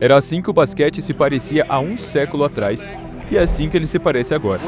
Era assim que o basquete se parecia há um século atrás, e é assim que ele se parece agora.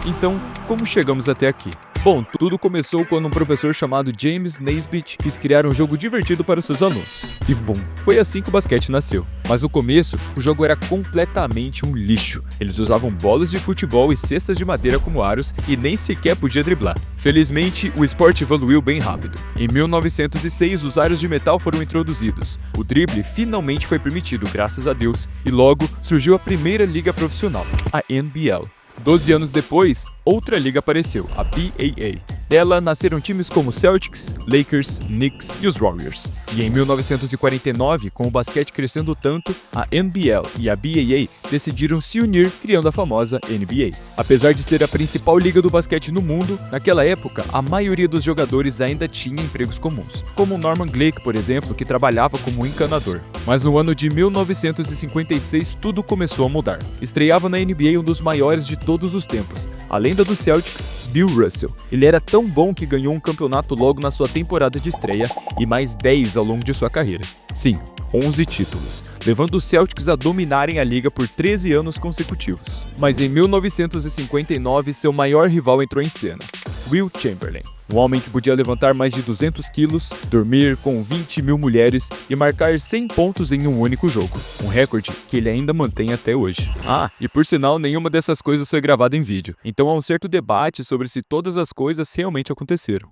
Então, como chegamos até aqui? Bom, tudo começou quando um professor chamado James Naismith quis criar um jogo divertido para os seus alunos. E bom, foi assim que o basquete nasceu. Mas no começo, o jogo era completamente um lixo. Eles usavam bolas de futebol e cestas de madeira como aros e nem sequer podia driblar. Felizmente, o esporte evoluiu bem rápido. Em 1906, os aros de metal foram introduzidos. O drible finalmente foi permitido, graças a Deus, e logo surgiu a primeira liga profissional, a NBL. 12 anos depois, outra liga apareceu, a BAA. Dela nasceram times como Celtics, Lakers, Knicks e os Warriors. E em 1949, com o basquete crescendo tanto, a NBL e a BAA decidiram se unir, criando a famosa NBA. Apesar de ser a principal liga do basquete no mundo, naquela época, a maioria dos jogadores ainda tinha empregos comuns, como Norman Glick, por exemplo, que trabalhava como encanador. Mas no ano de 1956, tudo começou a mudar. Estreava na NBA um dos maiores de todos os tempos, a lenda do Celtics, Bill Russell. Ele era tão bom que ganhou um campeonato logo na sua temporada de estreia e mais 10 ao longo de sua carreira. Sim, 11 títulos, levando os Celtics a dominarem a liga por 13 anos consecutivos. Mas em 1959, seu maior rival entrou em cena, Wilt Chamberlain. Um homem que podia levantar mais de 200 quilos, dormir com 20 mil mulheres e marcar 100 pontos em um único jogo. Um recorde que ele ainda mantém até hoje. Ah, e por sinal, nenhuma dessas coisas foi gravada em vídeo. Então há um certo debate sobre se todas as coisas realmente aconteceram.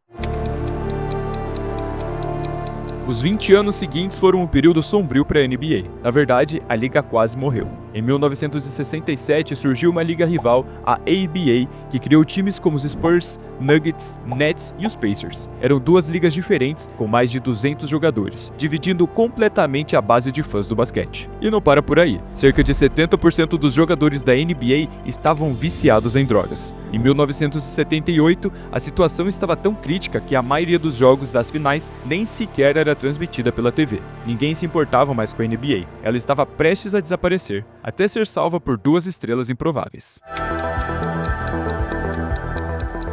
Os 20 anos seguintes foram um período sombrio para a NBA. Na verdade, a liga quase morreu. Em 1967 surgiu uma liga rival, a ABA, que criou times como os Spurs, Nuggets, Nets e os Pacers. Eram duas ligas diferentes, com mais de 200 jogadores, dividindo completamente a base de fãs do basquete. E não para por aí. Cerca de 70% dos jogadores da NBA estavam viciados em drogas. Em 1978, a situação estava tão crítica que a maioria dos jogos das finais nem sequer era transmitida pela TV. Ninguém se importava mais com a NBA. Ela estava prestes a desaparecer, até ser salva por duas estrelas improváveis.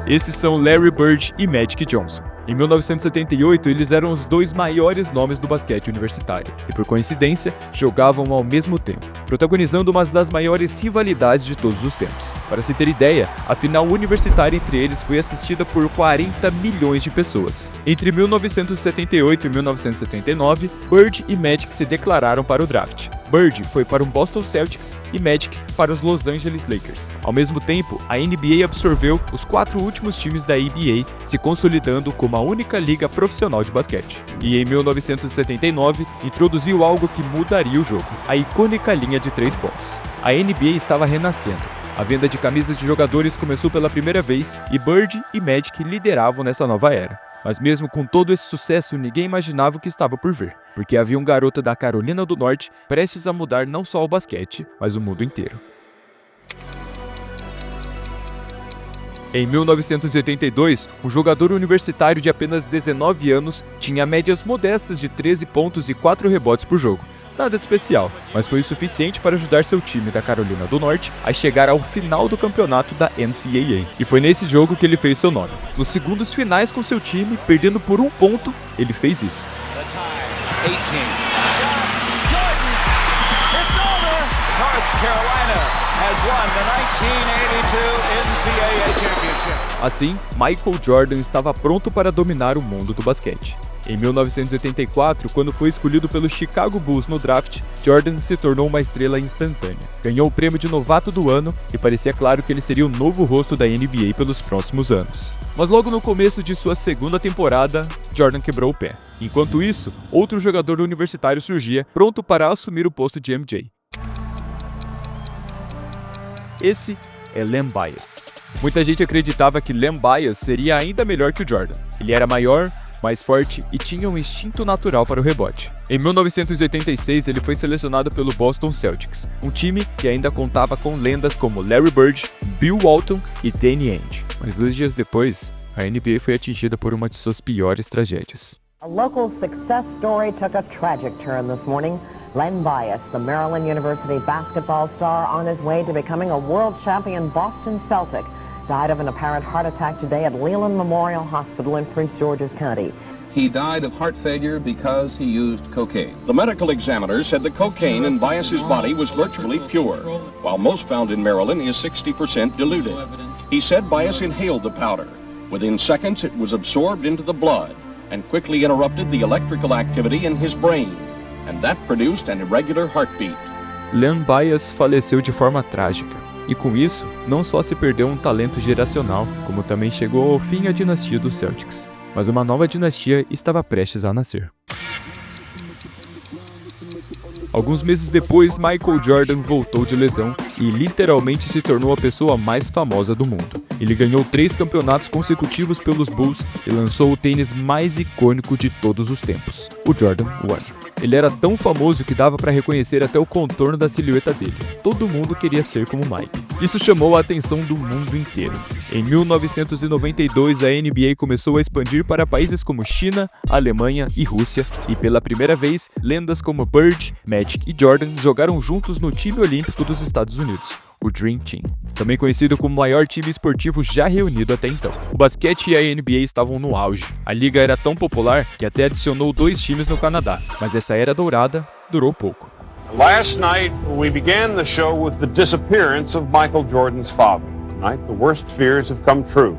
Esses são Larry Bird e Magic Johnson. Em 1978, eles eram os dois maiores nomes do basquete universitário e, por coincidência, jogavam ao mesmo tempo, protagonizando uma das maiores rivalidades de todos os tempos. Para se ter ideia, a final universitária entre eles foi assistida por 40 milhões de pessoas. Entre 1978 e 1979, Bird e Magic se declararam para o draft. Bird foi para o Boston Celtics e Magic para os Los Angeles Lakers. Ao mesmo tempo, a NBA absorveu os 4 últimos times da ABA, se consolidando como a única liga profissional de basquete. E em 1979, introduziu algo que mudaria o jogo, a icônica linha de 3 pontos. A NBA estava renascendo. A venda de camisas de jogadores começou pela primeira vez e Bird e Magic lideravam nessa nova era. Mas mesmo com todo esse sucesso, ninguém imaginava o que estava por vir, porque havia um garoto da Carolina do Norte prestes a mudar não só o basquete, mas o mundo inteiro. Em 1982, um jogador universitário de apenas 19 anos tinha médias modestas de 13 pontos e 4 rebotes por jogo. Nada de especial, mas foi o suficiente para ajudar seu time da Carolina do Norte a chegar ao final do campeonato da NCAA. E foi nesse jogo que ele fez seu nome. Nos segundos finais com seu time, perdendo por 1 ponto, ele fez isso. Assim, Michael Jordan estava pronto para dominar o mundo do basquete. Em 1984, quando foi escolhido pelo Chicago Bulls no draft, Jordan se tornou uma estrela instantânea. Ganhou o prêmio de novato do ano e parecia claro que ele seria o novo rosto da NBA pelos próximos anos. Mas logo no começo de sua segunda temporada, Jordan quebrou o pé. Enquanto isso, outro jogador universitário surgia, pronto para assumir o posto de MJ. Esse é Len Bias. Muita gente acreditava que Len Bias seria ainda melhor que o Jordan. Ele era maior, mais forte e tinha um instinto natural para o rebote. Em 1986, ele foi selecionado pelo Boston Celtics, um time que ainda contava com lendas como Larry Bird, Bill Walton e Danny Ainge. Mas 2 dias depois, a NBA foi atingida por uma de suas piores tragédias. A local success story took a tragic turn this morning. Len Bias, the Maryland University basketball star on his way to becoming a world champion Boston Celtic, died of an apparent heart attack today at Leland Memorial Hospital in Prince George's County. he died of heart failure because he used cocaine. The medical examiner said the cocaine in Bias's body was virtually pure, while most found in Maryland is 60% diluted. He said Bias inhaled the powder. Within seconds, it was absorbed into the blood and quickly interrupted the electrical activity in his brain, and that produced an irregular heartbeat. Len Bias faleceu de forma trágica, e com isso, não só se perdeu um talento geracional, como também chegou ao fim a dinastia dos Celtics. Mas uma nova dinastia estava prestes a nascer. Alguns meses depois, Michael Jordan voltou de lesão e literalmente se tornou a pessoa mais famosa do mundo. Ele ganhou 3 campeonatos consecutivos pelos Bulls e lançou o tênis mais icônico de todos os tempos, o Jordan 1. Ele era tão famoso que dava para reconhecer até o contorno da silhueta dele. Todo mundo queria ser como Mike. Isso chamou a atenção do mundo inteiro. Em 1992, a NBA começou a expandir para países como China, Alemanha e Rússia, e pela primeira vez, lendas como Bird, Magic e Jordan jogaram juntos no time olímpico dos Estados Unidos, o Dream Team, também conhecido como o maior time esportivo já reunido até então. O basquete e a NBA estavam no auge. A liga era tão popular que até adicionou 2 times no Canadá, mas essa era dourada durou pouco. Last night, we began the show with the disappearance of Michael Jordan's father. Tonight, the worst fears have come true.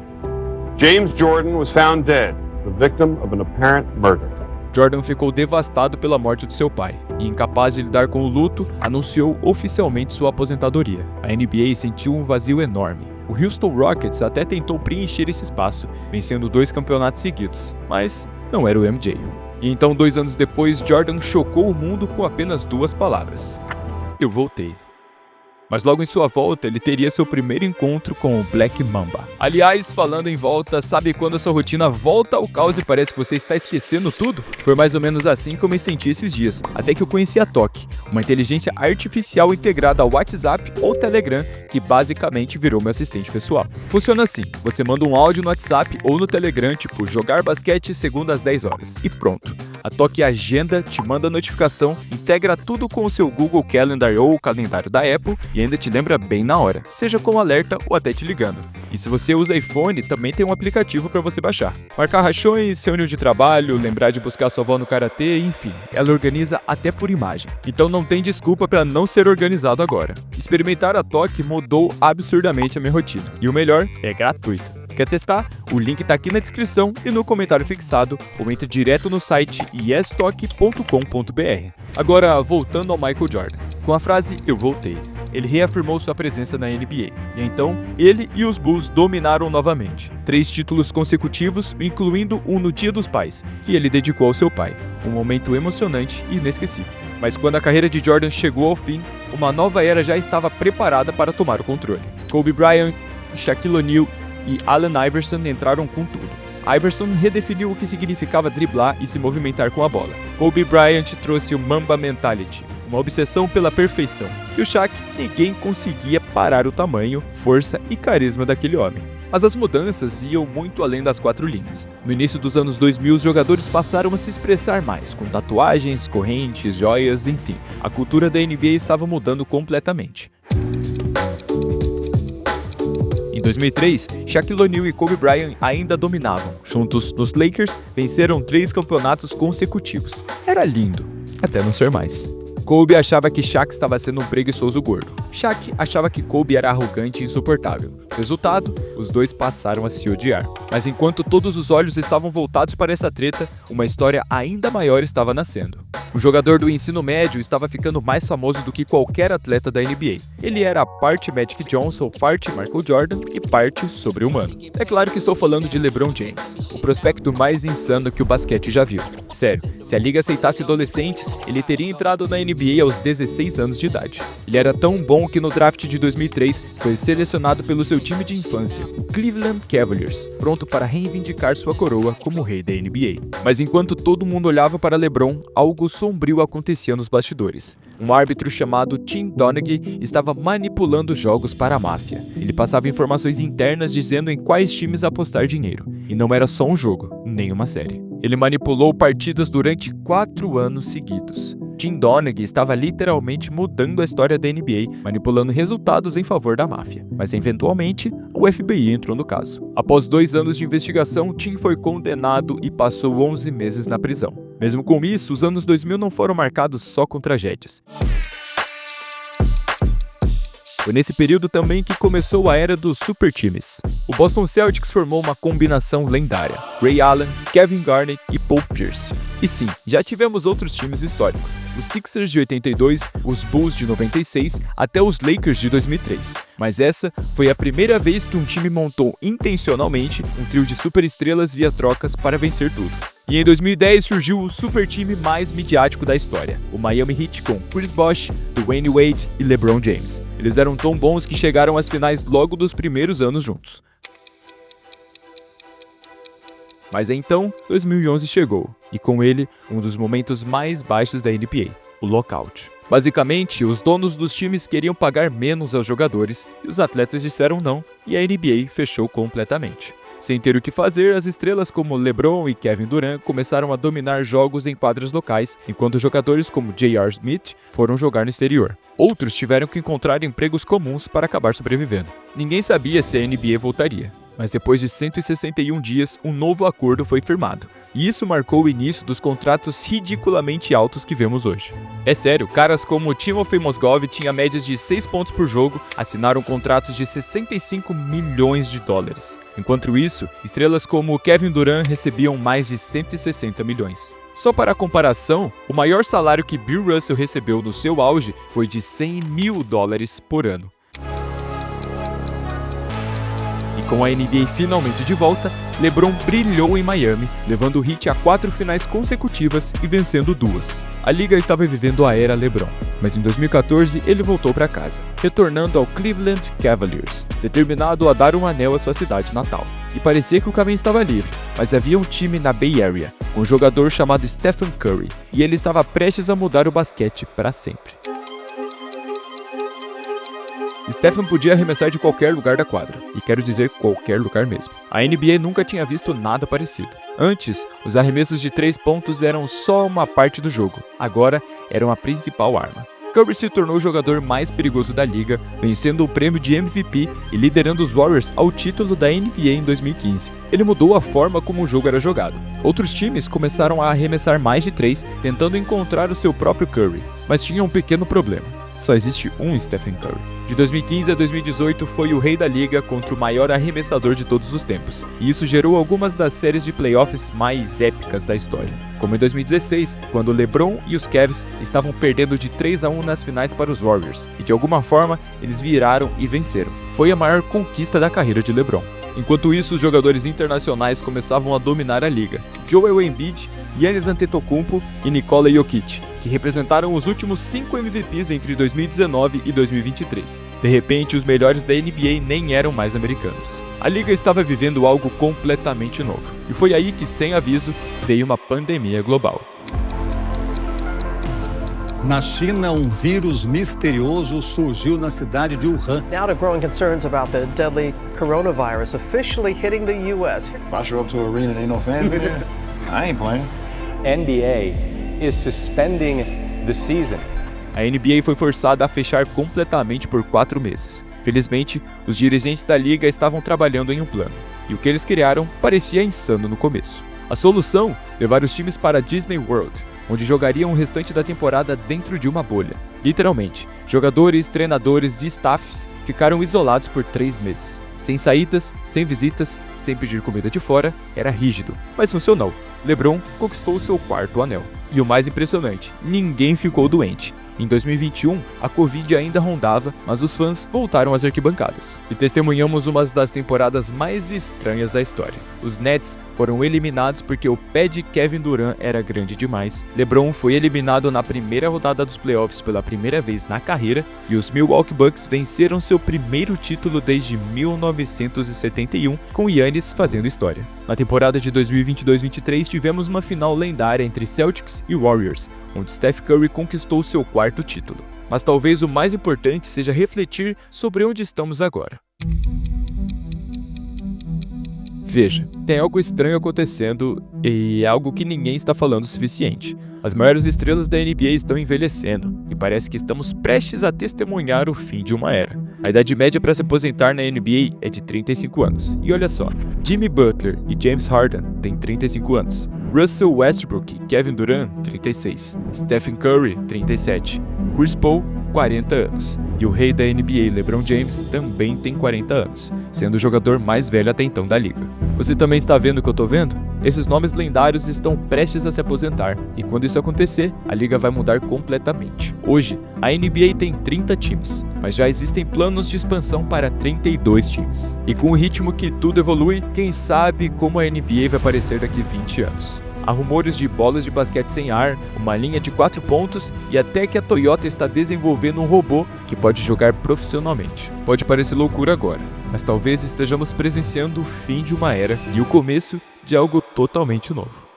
James Jordan was found dead, the victim of an apparent murder. Jordan ficou devastado pela morte do seu pai e, incapaz de lidar com o luto, anunciou oficialmente sua aposentadoria. A NBA sentiu um vazio enorme. O Houston Rockets até tentou preencher esse espaço, vencendo 2 campeonatos seguidos, mas não era o MJ. E então, 2 anos depois, Jordan chocou o mundo com apenas 2 palavras: eu voltei. Mas logo em sua volta, ele teria seu primeiro encontro com o Black Mamba. Aliás, falando em volta, sabe quando a sua rotina volta ao caos e parece que você está esquecendo tudo? Foi mais ou menos assim que eu me senti esses dias, até que eu conheci a Tock, uma inteligência artificial integrada ao WhatsApp ou Telegram, que basicamente virou meu assistente pessoal. Funciona assim, você manda um áudio no WhatsApp ou no Telegram, tipo jogar basquete segunda às 10 horas, e pronto. A Tock agenda, te manda notificação, integra tudo com o seu Google Calendar ou o calendário da Apple e ainda te lembra bem na hora, seja com alerta ou até te ligando. E se você usa iPhone, também tem um aplicativo para você baixar. Marcar rachões, reunião de trabalho, lembrar de buscar sua avó no karatê, enfim, ela organiza até por imagem. Então não tem desculpa para não ser organizado agora. Experimentar a Tock mudou absurdamente a minha rotina. E o melhor, é gratuito. Quer testar? O link tá aqui na descrição e no comentário fixado, ou entre direto no site yestock.com.br. Agora, voltando ao Michael Jordan. Com a frase "eu voltei", ele reafirmou sua presença na NBA, e então ele e os Bulls dominaram novamente. 3 títulos consecutivos, incluindo um no Dia dos Pais, que ele dedicou ao seu pai. Um momento emocionante e inesquecível. Mas quando a carreira de Jordan chegou ao fim, uma nova era já estava preparada para tomar o controle. Kobe Bryant, Shaquille O'Neal e Allen Iverson entraram com tudo. Iverson redefiniu o que significava driblar e se movimentar com a bola. Kobe Bryant trouxe o Mamba Mentality, uma obsessão pela perfeição. E o Shaq, ninguém conseguia parar o tamanho, força e carisma daquele homem. Mas as mudanças iam muito além das 4 linhas. No início dos anos 2000, os jogadores passaram a se expressar mais, com tatuagens, correntes, joias, enfim. A cultura da NBA estava mudando completamente. Em 2003, Shaquille O'Neal e Kobe Bryant ainda dominavam. Juntos, nos Lakers, venceram 3 campeonatos consecutivos. Era lindo, até não ser mais. Kobe achava que Shaq estava sendo um preguiçoso gordo. Shaq achava que Kobe era arrogante e insuportável. Resultado, os dois passaram a se odiar. Mas enquanto todos os olhos estavam voltados para essa treta, uma história ainda maior estava nascendo. O jogador do ensino médio estava ficando mais famoso do que qualquer atleta da NBA. Ele era parte Magic Johnson, parte Michael Jordan e parte sobre-humano. É claro que estou falando de LeBron James, o prospecto mais insano que o basquete já viu. Sério, se a liga aceitasse adolescentes, ele teria entrado na NBA aos 16 anos de idade. Ele era tão bom que no draft de 2003 foi selecionado pelo seu time de infância, o Cleveland Cavaliers, pronto para reivindicar sua coroa como rei da NBA. Mas enquanto todo mundo olhava para LeBron, algo sombrio acontecia nos bastidores. Um árbitro chamado Tim Donaghy estava manipulando jogos para a máfia. Ele passava informações internas dizendo em quais times apostar dinheiro. E não era só um jogo, nem uma série. Ele manipulou partidas durante 4 anos seguidos. Tim Donaghy estava literalmente mudando a história da NBA, manipulando resultados em favor da máfia. Mas eventualmente, o FBI entrou no caso. Após 2 anos de investigação, Tim foi condenado e passou 11 meses na prisão. Mesmo com isso, os anos 2000 não foram marcados só com tragédias. Foi nesse período também que começou a era dos super times. O Boston Celtics formou uma combinação lendária: Ray Allen, Kevin Garnett e Paul Pierce. E sim, já tivemos outros times históricos: os Sixers de 82, os Bulls de 96, até os Lakers de 2003. Mas essa foi a primeira vez que um time montou intencionalmente um trio de superestrelas via trocas para vencer tudo. E em 2010 surgiu o super time mais midiático da história, o Miami Heat com Chris Bosh, Dwayne Wade e LeBron James. Eles eram tão bons que chegaram às finais logo dos primeiros anos juntos. Mas então, 2011 chegou, e com ele, um dos momentos mais baixos da NBA, o lockout. Basicamente, os donos dos times queriam pagar menos aos jogadores, e os atletas disseram não, e a NBA fechou completamente. Sem ter o que fazer, as estrelas como LeBron e Kevin Durant começaram a dominar jogos em quadras locais, enquanto jogadores como J.R. Smith foram jogar no exterior. Outros tiveram que encontrar empregos comuns para acabar sobrevivendo. Ninguém sabia se a NBA voltaria, mas depois de 161 dias, um novo acordo foi firmado. E isso marcou o início dos contratos ridiculamente altos que vemos hoje. É sério, caras como Timofey Mozgov tinha médias de 6 pontos por jogo, assinaram contratos de 65 milhões de dólares. Enquanto isso, estrelas como Kevin Durant recebiam mais de 160 milhões. Só para comparação, o maior salário que Bill Russell recebeu no seu auge foi de 100 mil dólares por ano. Com a NBA finalmente de volta, LeBron brilhou em Miami, levando o Heat a 4 finais consecutivas e vencendo 2. A liga estava vivendo a era LeBron, mas em 2014 ele voltou para casa, retornando ao Cleveland Cavaliers, determinado a dar um anel à sua cidade natal. E parecia que o caminho estava livre, mas havia um time na Bay Area, com um jogador chamado Stephen Curry, e ele estava prestes a mudar o basquete para sempre. Stephen podia arremessar de qualquer lugar da quadra, e quero dizer qualquer lugar mesmo. A NBA nunca tinha visto nada parecido. Antes, os arremessos de 3 pontos eram só uma parte do jogo, agora eram a principal arma. Curry se tornou o jogador mais perigoso da liga, vencendo o prêmio de MVP e liderando os Warriors ao título da NBA em 2015. Ele mudou a forma como o jogo era jogado. Outros times começaram a arremessar mais de 3, tentando encontrar o seu próprio Curry, mas tinha um pequeno problema: só existe um Stephen Curry. De 2015 a 2018 foi o rei da liga contra o maior arremessador de todos os tempos, e isso gerou algumas das séries de playoffs mais épicas da história. Como em 2016, quando LeBron e os Cavs estavam perdendo de 3-1 nas finais para os Warriors, e de alguma forma eles viraram e venceram. Foi a maior conquista da carreira de LeBron. Enquanto isso, os jogadores internacionais começavam a dominar a liga. Joel Embiid, Giannis Antetokounmpo e Nikola Jokic, que representaram os últimos 5 MVPs entre 2019 e 2023. De repente, os melhores da NBA nem eram mais americanos. A liga estava vivendo algo completamente novo. E foi aí que, sem aviso, veio uma pandemia global. Na China, um vírus misterioso surgiu na cidade de Wuhan. Now to growing concerns about the deadly coronavirus officially hitting the U.S. If I show up to an arena and ain't no fans in there, I ain't playing. NBA is suspending the season. A NBA foi forçada a fechar completamente por 4 meses. Felizmente, os dirigentes da liga estavam trabalhando em um plano, e o que eles criaram parecia insano no começo. A solução? Levar os times para Disney World, onde jogariam o restante da temporada dentro de uma bolha. Literalmente, jogadores, treinadores e staffs ficaram isolados por 3 meses. Sem saídas, sem visitas, sem pedir comida de fora, era rígido, mas funcionou. LeBron conquistou seu 4º anel. E o mais impressionante, ninguém ficou doente. Em 2021, a Covid ainda rondava, mas os fãs voltaram às arquibancadas. E testemunhamos uma das temporadas mais estranhas da história. Os Nets foram eliminados porque o pé de Kevin Durant era grande demais. LeBron foi eliminado na primeira rodada dos playoffs pela primeira vez na carreira. E os Milwaukee Bucks venceram seu primeiro título desde 1971, com Giannis fazendo história. Na temporada de 2022-23, tivemos uma final lendária entre Celtics e Warriors, onde Steph Curry conquistou seu 4º título. Mas talvez o mais importante seja refletir sobre onde estamos agora. Veja, tem algo estranho acontecendo e é algo que ninguém está falando o suficiente. As maiores estrelas da NBA estão envelhecendo e parece que estamos prestes a testemunhar o fim de uma era. A idade média para se aposentar na NBA é de 35 anos. E olha só, Jimmy Butler e James Harden têm 35 anos. Russell Westbrook e Kevin Durant, 36. Stephen Curry, 37. Chris Paul, 40 anos. E o rei da NBA, LeBron James, também tem 40 anos, sendo o jogador mais velho até então da liga. Você também está vendo o que eu tô vendo? Esses nomes lendários estão prestes a se aposentar, e quando isso acontecer, a liga vai mudar completamente. Hoje, a NBA tem 30 times, mas já existem planos de expansão para 32 times. E com o ritmo que tudo evolui, quem sabe como a NBA vai parecer daqui 20 anos. Há rumores de bolas de basquete sem ar, uma linha de 4 pontos e até que a Toyota está desenvolvendo um robô que pode jogar profissionalmente. Pode parecer loucura agora, mas talvez estejamos presenciando o fim de uma era e o começo de algo totalmente novo.